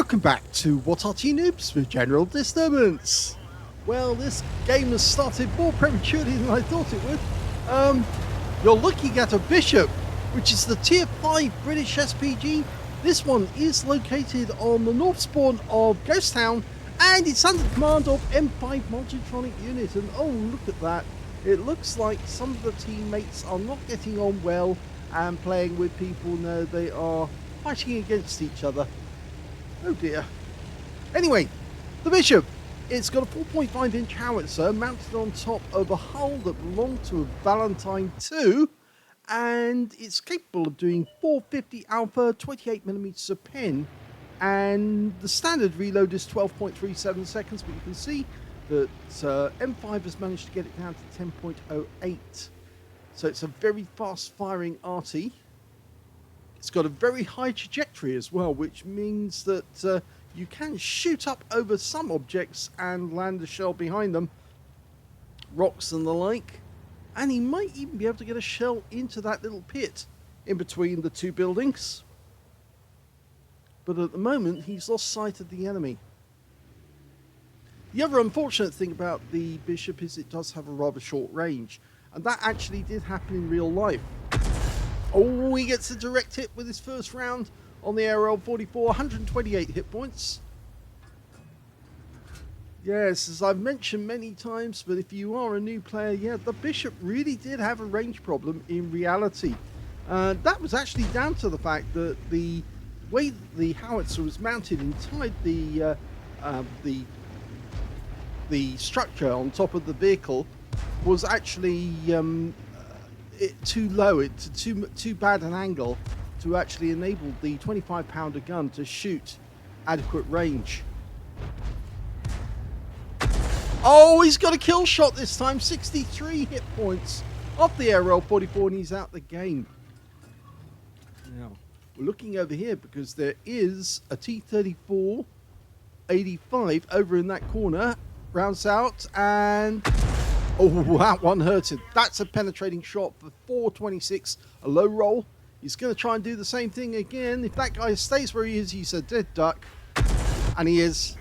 Welcome back to What Arty Noobs with General Disturbance. Well, this game has started more prematurely than I thought it would. You're looking at a Bishop, which is the Tier 5 British SPG. This one is located on the north spawn of Ghost Town, and it's under the command of M5 Multitronic Unit. And oh, look at that. It looks like some of the teammates are not getting on well and playing with people. No, they are fighting against each other. Oh dear. Anyway, the Bishop, it's got a 4.5 inch howitzer mounted on top of a hull that belonged to a Valentine II, and it's capable of doing 450 alpha, 28mm a pen, and the standard reload is 12.37 seconds, but you can see that M5 has managed to get it down to 10.08. So it's a very fast firing Arty. It's got a very high trajectory as well, which means that you can shoot up over some objects and land a shell behind them, rocks and the like, and he might even be able to get a shell into that little pit in between the two buildings. But at the moment, he's lost sight of the enemy. The other unfortunate thing about the Bishop is it does have a rather short range, and that actually did happen in real life. Oh, he gets a direct hit with his first round on the ARL-44, 128 hit points. Yes, as I've mentioned many times, but if you are a new player, yeah, the Bishop really did have a range problem in reality. That was actually down to the fact that the way the howitzer was mounted inside the structure on top of the vehicle was actually too low, it's too bad an angle to actually enable the 25-pounder gun to shoot adequate range. Oh, he's got a kill shot this time, 63 hit points off the ARL-44, and he's out the game. Now, we're looking over here because there is a T-34 85 over in that corner. Rounds out, and oh, that one hurted. That's a penetrating shot for 426, a low roll. He's going to try and do the same thing again. If that guy stays where he is, he's a dead duck. And he is.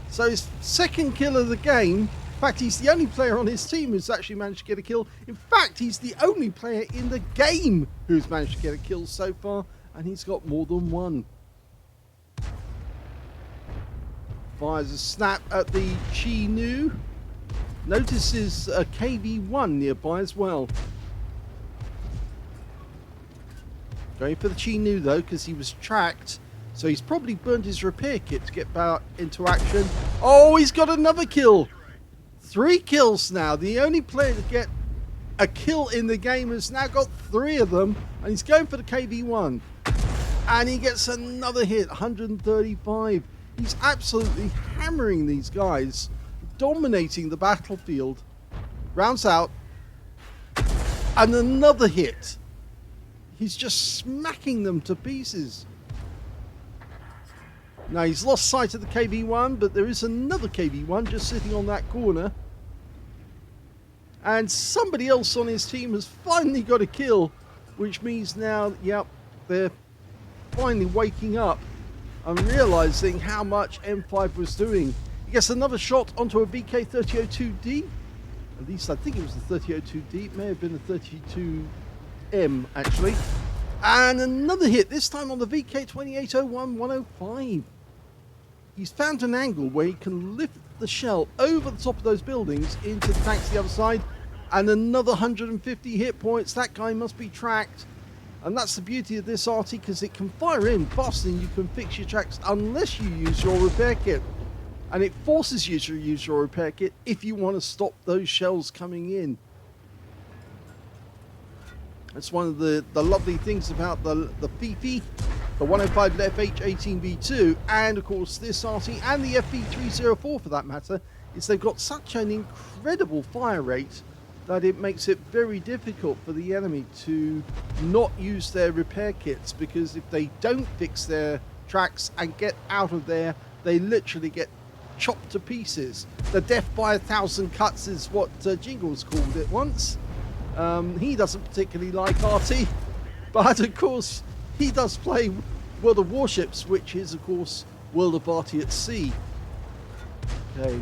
So his second kill of the game. In fact, he's the only player on his team who's actually managed to get a kill. In fact, he's the only player in the game who's managed to get a kill so far. And he's got more than one. Fires a snap at the Chi-Nu. Notices a KV-1 nearby as well. Going for the Chi-Nu though, because he was tracked. So he's probably burned his repair kit to get back into action. Oh, he's got another kill. 3 kills now. The only player to get a kill in the game has now got 3 of them. And he's going for the KV-1. And he gets another hit, 135. He's absolutely hammering these guys, dominating the battlefield. Rounds out. And another hit. He's just smacking them to pieces. Now he's lost sight of the KV-1, but there is another KV-1 just sitting on that corner. And somebody else on his team has finally got a kill, which means now, yep, they're finally waking up and realizing how much M5 was doing. He gets another shot onto a VK3002D. At least I think it was the 3002D. It may have been the 32M actually. And another hit, this time on the VK2801-105. He's found an angle where he can lift the shell over the top of those buildings into the tanks the other side. And another 150 hit points. That guy must be tracked. And that's the beauty of this Arty, because it can fire in faster than you can fix your tracks unless you use your repair kit. And it forces you to use your repair kit if you want to stop those shells coming in. That's one of the lovely things about the Fifi, the 105 FH18V2, and of course this Arty and the FV304 for that matter, is they've got such an incredible fire rate that it makes it very difficult for the enemy to not use their repair kits, because if they don't fix their tracks and get out of there, they literally get chopped to pieces. The death by 1,000 cuts is what Jingles called it once. He doesn't particularly like Arty, but of course he does play World of Warships, which is of course World of Arty at sea. Okay.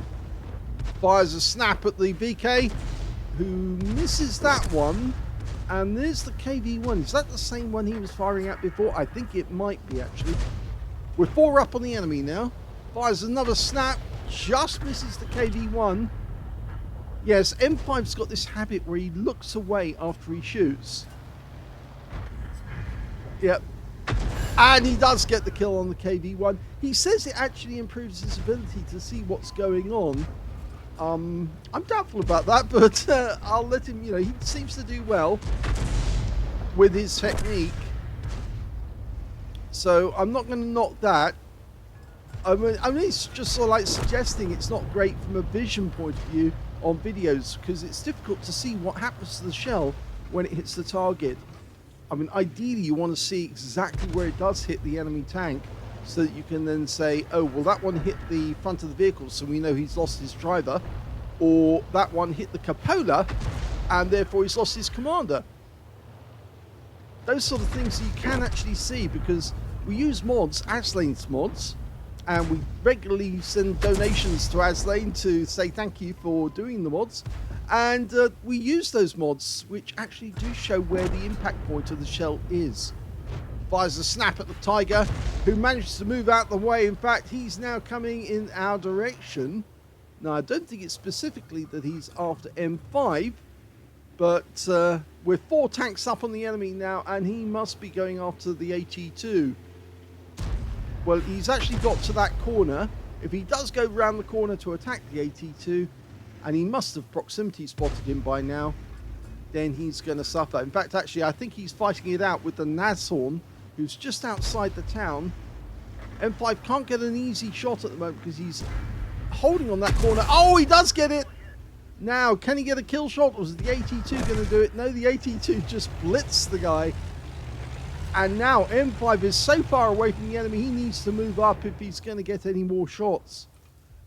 Fires a snap at the VK, who misses that one. And there's the KV-1. Is that the same one he was firing at before? I think it might be, actually. We're 4 up on the enemy now. Fires another snap. Just misses the KV-1. Yes, M5's got this habit where he looks away after he shoots. Yep. And he does get the kill on the KV-1. He says it actually improves his ability to see what's going on. I'm doubtful about that, but I'll let him, he seems to do well with his technique. So I'm not going to knock that. I mean, it's just sort of like suggesting it's not great from a vision point of view on videos, because it's difficult to see what happens to the shell when it hits the target. I mean, ideally you want to see exactly where it does hit the enemy tank, so that you can then say, oh, well, that one hit the front of the vehicle, so we know he's lost his driver, or that one hit the cupola, and therefore he's lost his commander. Those sort of things you can actually see, because we use mods, Aslains mods, and we regularly send donations to Aslain to say thank you for doing the mods, and we use those mods, which actually do show where the impact point of the shell is. Fires a snap at the Tiger, who manages to move out the way. In fact, he's now coming in our direction. Now, I don't think it's specifically that he's after M5, but we're 4 tanks up on the enemy now, and he must be going after the AT2. Well, he's actually got to that corner. If he does go round the corner to attack the AT2, and he must have proximity spotted him by now, then he's going to suffer. In fact, actually, I think he's fighting it out with the Nashorn, who's just outside the town. M5 can't get an easy shot at the moment because he's holding on that corner. Oh, he does get it! Now, can he get a kill shot, or is the AT2 going to do it? No, the AT2 just blitzed the guy. And now M5 is so far away from the enemy, he needs to move up if he's going to get any more shots.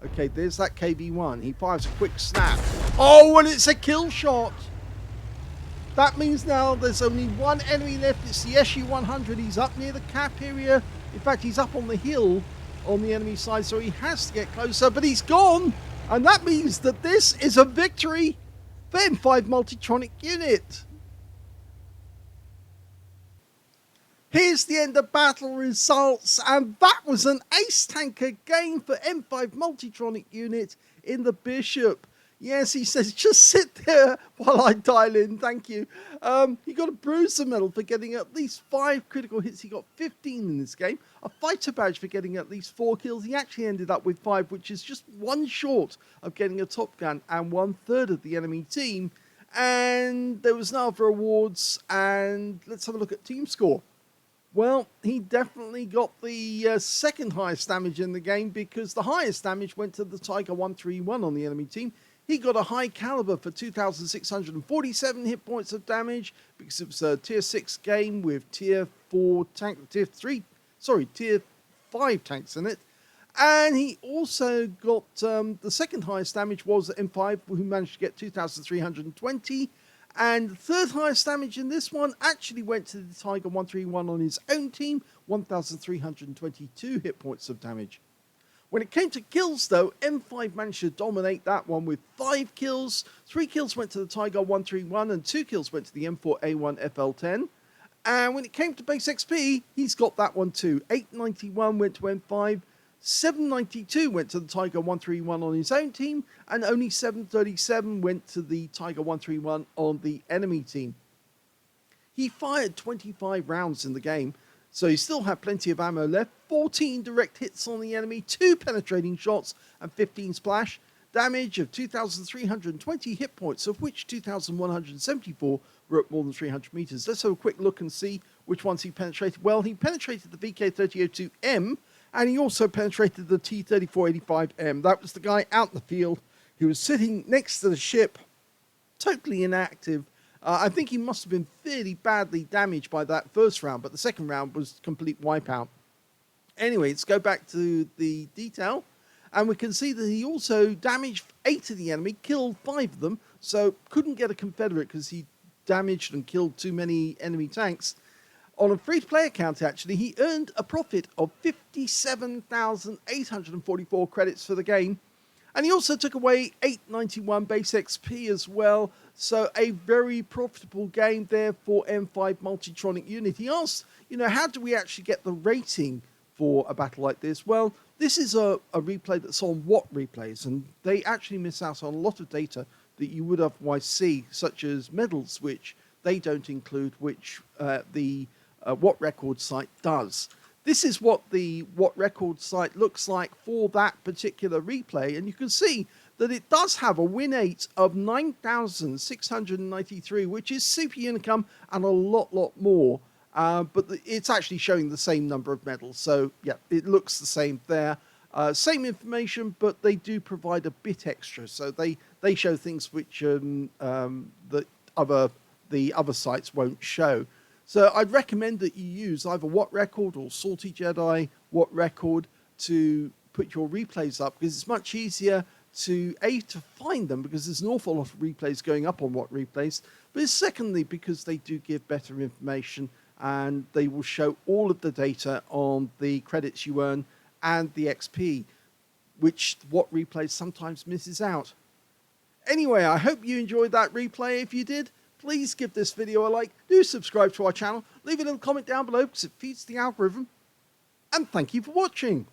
Okay, there's that KV-1. He fires a quick snap. Oh, and it's a kill shot! That means now there's only one enemy left. It's the SU-100. He's up near the cap area. In fact, he's up on the hill on the enemy side, so he has to get closer, but he's gone! And that means that this is a victory for M5 Multitronic Unit. Here's the end of battle results, and that was an ace tanker game for M5 Multitronic Unit in the Bishop. Yes, he says, just sit there while I dial in, thank you. He got a bruiser medal for getting at least 5 critical hits. He got 15 in this game. A fighter badge for getting at least 4 kills. He actually ended up with 5, which is just 1 short of getting a Top Gun and 1/3 of the enemy team. And there was no other awards, and let's have a look at team score. Well, he definitely got the second highest damage in the game, because the highest damage went to the Tiger 131 on the enemy team. He got a high caliber for 2,647 hit points of damage, because it was a tier 6 game with tier 5 tanks in it. And he also got the second highest damage was M5, who managed to get 2,320. And the third highest damage in this one actually went to the Tiger 131 on his own team, 1,322 hit points of damage. When it came to kills, though, M5 managed to dominate that one with 5 kills. 3 kills went to the Tiger 131 and 2 kills went to the M4A1 FL10. And when it came to base XP, he's got that one too. 891 went to M5, 792 went to the Tiger 131 on his own team, and only 737 went to the Tiger 131 on the enemy team. He fired 25 rounds in the game, so he still had plenty of ammo left. 14 direct hits on the enemy, 2 penetrating shots, and 15 splash. Damage of 2,320 hit points, of which 2,174 were at more than 300 meters. Let's have a quick look and see which ones he penetrated. Well, he penetrated the VK3002M, and he also penetrated the T3485M. That was the guy out in the field who was sitting next to the ship, totally inactive. I think he must have been fairly badly damaged by that first round, but the second round was complete wipeout. Anyway, let's go back to the detail, and we can see that he also damaged 8 of the enemy, killed 5 of them, so couldn't get a Confederate because he damaged and killed too many enemy tanks. On a free-to-play account, actually, he earned a profit of 57,844 credits for the game. And he also took away 891 base XP as well. So a very profitable game there for M5 Multitronic Unit. He asked, how do we actually get the rating for a battle like this? Well, this is a replay that's on watt replays, and they actually miss out on a lot of data that you would otherwise see, such as medals, which they don't include, which the Watt Record site does. This is what the Watt Record site looks like for that particular replay, and you can see that it does have a win rate of 9,693, which is super unicum and a lot more. But it's actually showing the same number of medals, so yeah, it looks the same there. Same information, but they do provide a bit extra, so they show things which the other sites won't show. So I'd recommend that you use either Watt Record or Salty Jedi Watt Record to put your replays up, because it's much easier to find them, because there's an awful lot of replays going up on Watt Replays, but secondly because they do give better information, and they will show all of the data on the credits you earn and the XP, which Watt Replays sometimes misses out. Anyway, I hope you enjoyed that replay. If you did, please give this video a like, do subscribe to our channel, leave a little comment down below because it feeds the algorithm, and thank you for watching.